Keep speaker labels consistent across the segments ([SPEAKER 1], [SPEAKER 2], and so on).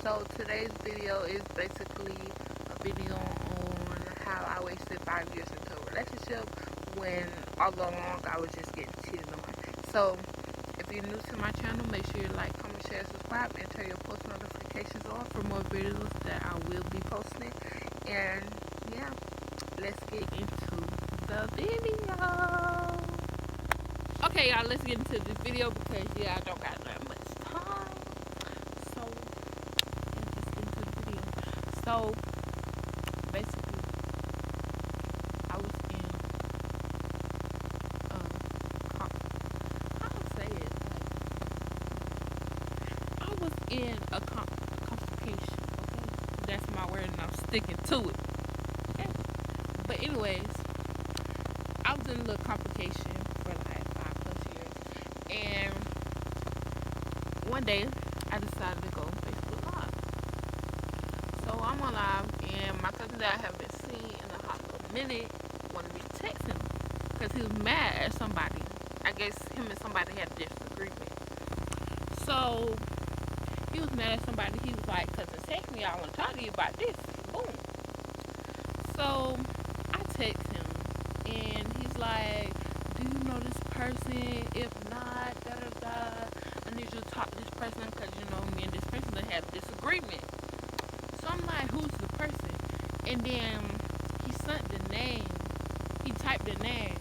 [SPEAKER 1] So today's video is basically a video on how I wasted 5 years into a relationship when all along I was just getting cheated on. So if you're new to my channel, make sure you like, comment, share, subscribe, and turn your post notifications on for more videos that I will be posting. And yeah, let's get into the video. Okay, y'all, let's get into this video because I don't got that much time. So let's get into the video. So basically, I was in how to say it? I was in a complication. Okay, that's my word, and I'm sticking to it. Okay, but anyways, I was in a little complication for like 5+ years, and one day I decided to go on Facebook Live. So I'm on live, and my cousin that I haven't seen in a hot little minute wanted me to text him because he was mad at somebody. I guess him and somebody had a disagreement. So he was mad at somebody. He was like, "Cousin, text me. I want to talk to you about this." Boom. So I text him, and he's like, "Do you know this person? If not, da da da. I need you to talk to this person because me and this person had a disagreement." So I'm like, "Who's the person?" And then he sent the name. He typed the name,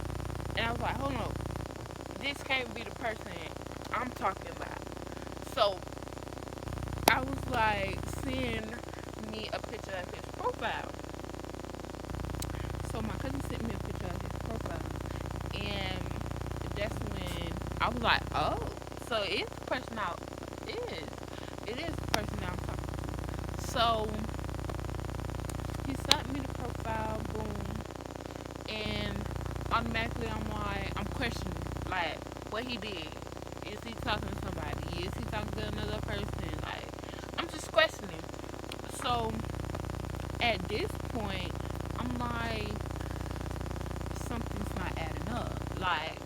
[SPEAKER 1] and I was like, "Hold on, this can't be the person I'm talking about." So I was like, "Send me a picture of his profile." So my cousin sent me a picture of his profile, and that's when I was like, "Oh, so it's the person it is the person that I'm talking to." So he sent me the profile, boom, and automatically I'm questioning like what he did. Is he talking to somebody? Is he talking to another person? Like, I'm just questioning. So at this point, I'm like, something's not adding up. Like,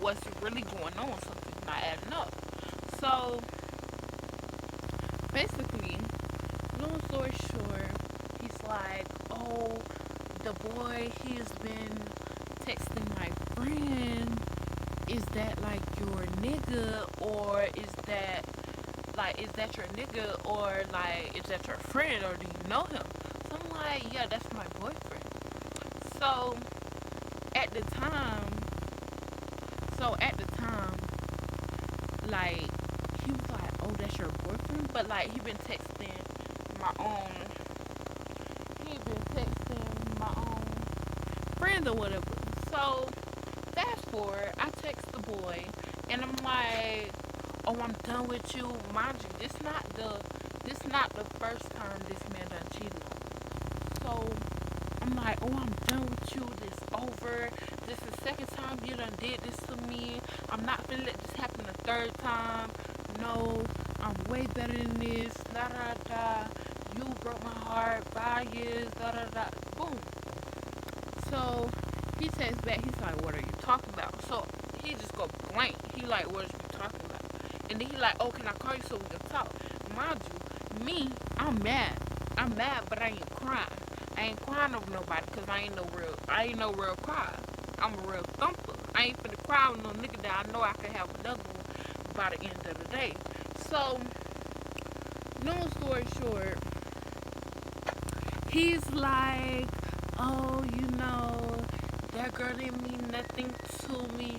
[SPEAKER 1] what's really going on? Something's not adding up. So basically, long story short, he's like, "Oh, the boy, he's been texting my friend. Is that like your nigga, or is that your nigga, or like is that your friend, or do you know him?" So I'm like, "Yeah, that's my boyfriend." So at the time, like, he was like, "Oh, that's your boyfriend," but like he been texting my own friends or whatever. So fast forward, I text the boy, and I'm like, "Oh, I'm done with you." Mind you, this not the first time this man done cheated on me. So I'm like, "Oh, I'm done with you. This over. This is the second time you done did this to me. I'm not gonna let this happen a third time. No, I'm way better than this. Da da da. You broke my heart. 5 years. Da da da." Boom. So he texts back. He's like, "What are you talking about?" So he just go blank. He like, "What are you talking about?" And then he like, "Oh, can I call you so we can talk?" Mind you, me, I'm mad, but I ain't crying. I ain't crying over nobody because I ain't no real cry. I'm a real thumper. I ain't finna cry with no nigga that I know I can have another one by the end of the day. So long story short, he's like, "Oh, that girl didn't mean nothing to me.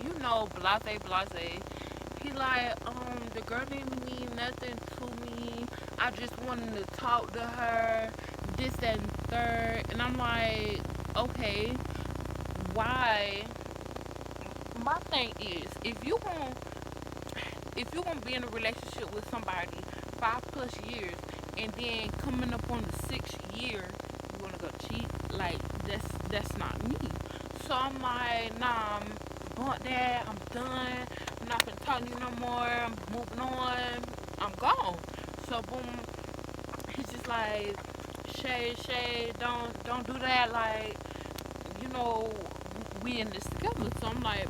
[SPEAKER 1] Blase. He like, the girl didn't mean nothing to me. I just wanted to talk to her, this, that, and third." And I'm like, okay, why? My thing is, if you gonna be in a relationship with somebody 5+ years, and then coming up on the 6th year, you wanna go cheat? Like, that's not me. So I'm like, "Nah, bought that. I'm done. I'm not gonna talk to you no more. I'm moving on. I'm gone." So boom, he's just like, Shay, don't do that. Like, we in this together." So I'm like,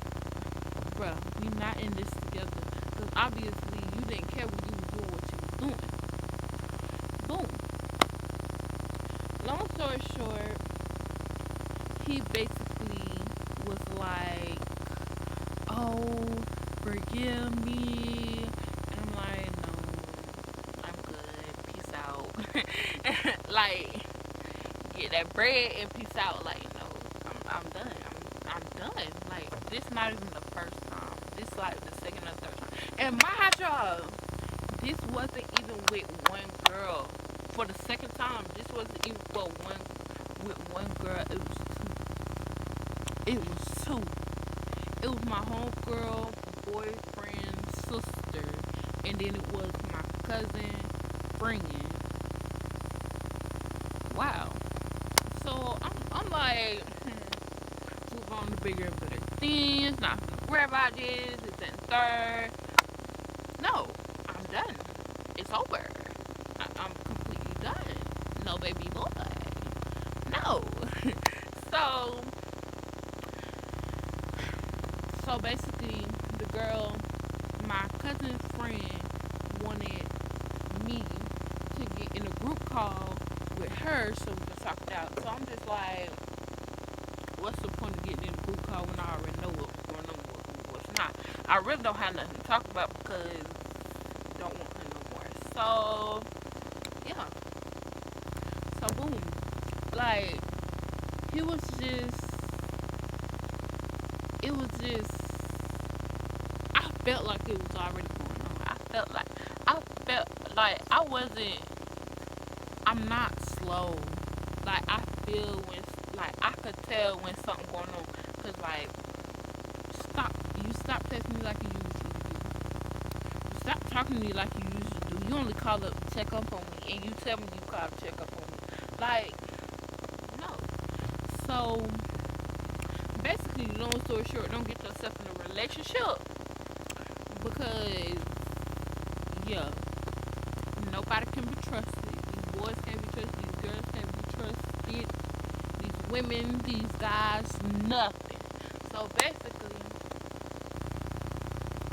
[SPEAKER 1] "Bruh, we not in this together because obviously you didn't care when you was doing what you was doing." long story short, he basically was like, "Oh, forgive me," and I'm like, "No, I'm good. Peace out." Like, get that bread and peace out. Like, no, I'm done. I'm done. Like, this not even the first time. This like the second or third time. And my y'all, this wasn't even with one girl. For the second time, this wasn't even for one with one girl. It was two. It was two. It was my homegirl, boyfriend, sister, and then it was my cousin, friend. Wow. So I'm like, move on to bigger and better things. Not gonna worry about this. It's in third. No, I'm done. It's over. I'm completely done. No baby boy. No. so so basically, the girl, my cousin's friend, wanted me to get in a group call with her so we can talk it out. So I'm just like, what's the point of getting in a group call when I already know what's going on, what's not? I really don't have nothing to talk about because I don't want her no more. So yeah. So boom. Like, he was just, it was just, I felt like it was already going on. I felt like I wasn't, I'm not slow. Like, I feel when, like, I could tell when something going on. Cause like, you stop texting me like you usually do. You stop talking to me like you usually do. You only call up to check up on me, and you tell me you call to check up on me. Like, no. So basically, long story short, don't get yourself in a relationship because, yeah, nobody can be trusted. These boys can't be trusted. These girls can't be trusted. These women, these guys, nothing. So basically,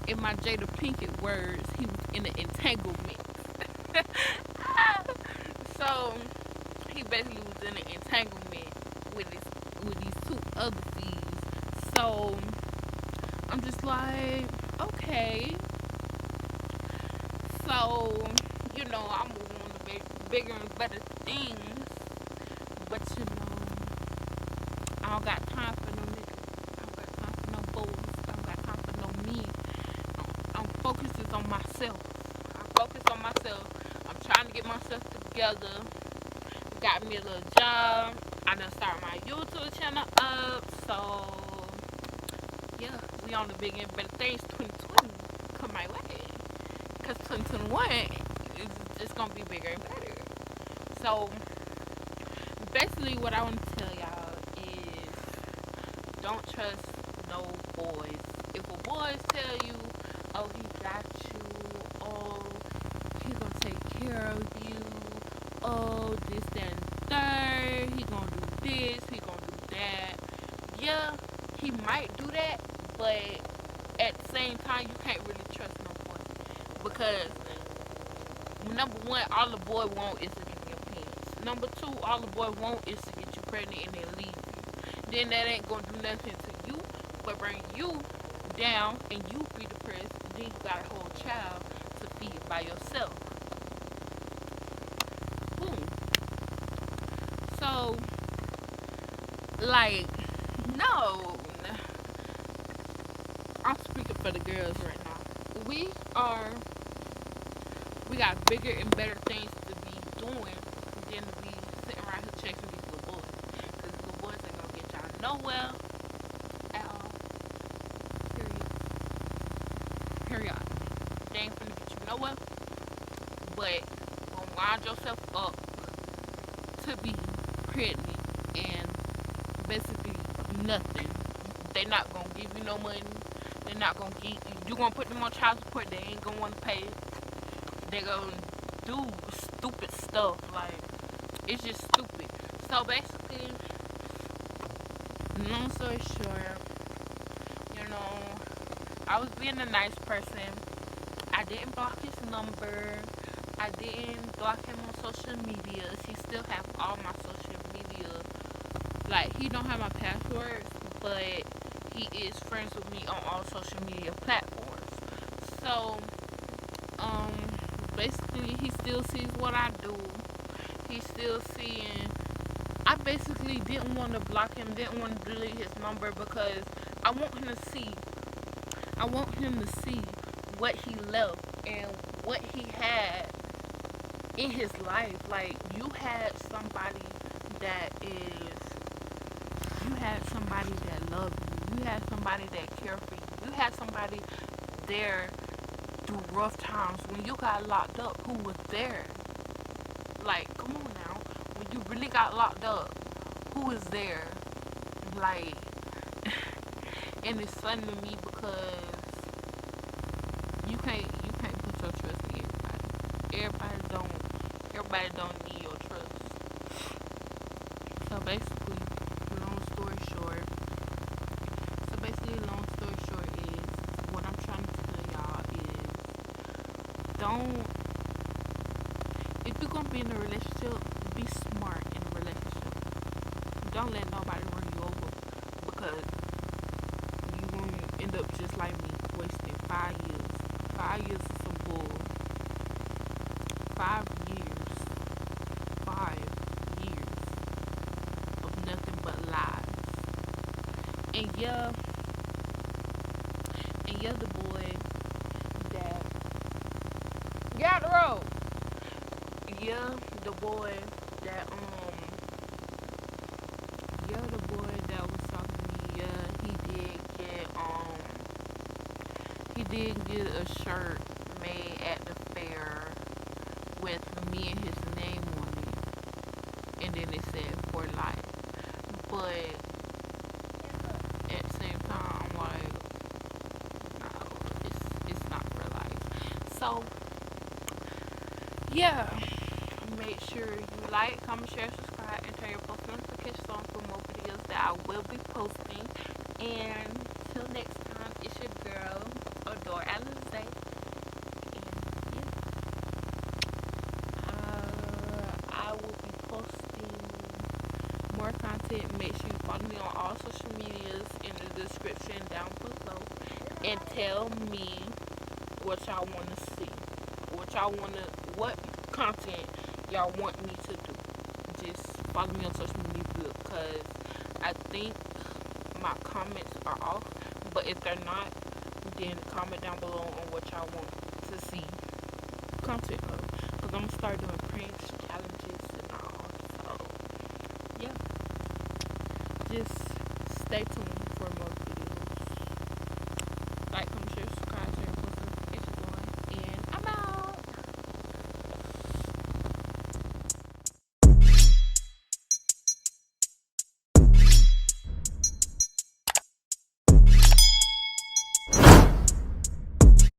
[SPEAKER 1] in my Jada Pinkett words, he was in an entanglement. So he basically was in an entanglement with these two other thieves. So I'm just like, okay. So, I'm moving on to bigger and better things. But I don't got time for no niggas. I don't got time for no boys. I don't got time for no men. I'm focused on myself. I'm focused on myself. I'm trying to get myself together. Got me a little job. I done started my YouTube channel up. So yeah, we on the big and better things. 2020 come my way. Cause 2021 is just gonna be bigger and better. So basically, what I want to tell y'all is, don't trust no boys. If a boy tell you, oh, he got you, oh, he gonna take care of you, oh, this, that, and third, he gonna do this, he gonna do that. Yeah, he might do that, but at the same time, you can't really trust no boy. Because, number one, all the boy want is to get in your pants. Number two, all the boy want is to get you pregnant and then leave you. Then that ain't gonna do nothing to you, but bring you down and you be depressed. And then you got a whole child to feed by yourself. Boom. So, like, no. I'm speaking for the girls right now. We got bigger and better things to be doing than to be sitting around here chasing these little boys. Because these little boys ain't gonna get y'all nowhere at all. Period. They ain't finna get you nowhere. But gonna wind yourself up to be pregnant and basically nothing. They not gonna give you no money. They're not gonna give you gonna put them on child support. They ain't gonna want to pay it. They gonna do stupid stuff. Like, it's just stupid. So basically, long story short, I was being a nice person. I didn't block his number. I didn't block him on social media. He still have all my social Like, he don't have my passwords, but he is friends with me on all social media platforms. So, um, basically, he still sees what I do. He's still seeing. I basically didn't want to block him, didn't want to delete his number because I want him to see. I want him to see what he left and what he had in his life. Like, you had somebody that is. You had somebody that loved you. You had somebody that cared for you. You had somebody there through rough times. When you got locked up, who was there? Like, come on now. When you really got locked up, who was there? Like, and it's funny to me because you can't put your trust in everybody. Everybody don't need your trust. So basically, long story short. Long story short is what I'm trying to tell y'all is don't if you're gonna be in a relationship, be smart in a relationship. Don't let nobody run you over because you won't end up just like me, wasting 5 years. 5 years is some bull. 5 years. 5 years of nothing but lies. And the boy that got the road. Yeah, the boy that the boy that was talking to me, he did get a shirt made at the fair with me and his name on it. And then it said for life. But at the same time, I'm like, no, it's not for life. So yeah, make sure you like, comment, share, subscribe, and turn your post notifications on for more videos that I will be posting. And till next time, it's your girl, Adore Alize. And yeah, I will be posting more content. Make sure you follow me on all social medias in the description down below. And tell me what y'all want to see. What content y'all want me to do. Just follow me on social media because I think my comments are off. But if they're not, then comment down below on what y'all want to see content of. Because I'm going to start doing pranks, challenges, and all. So, yeah. Just stay tuned.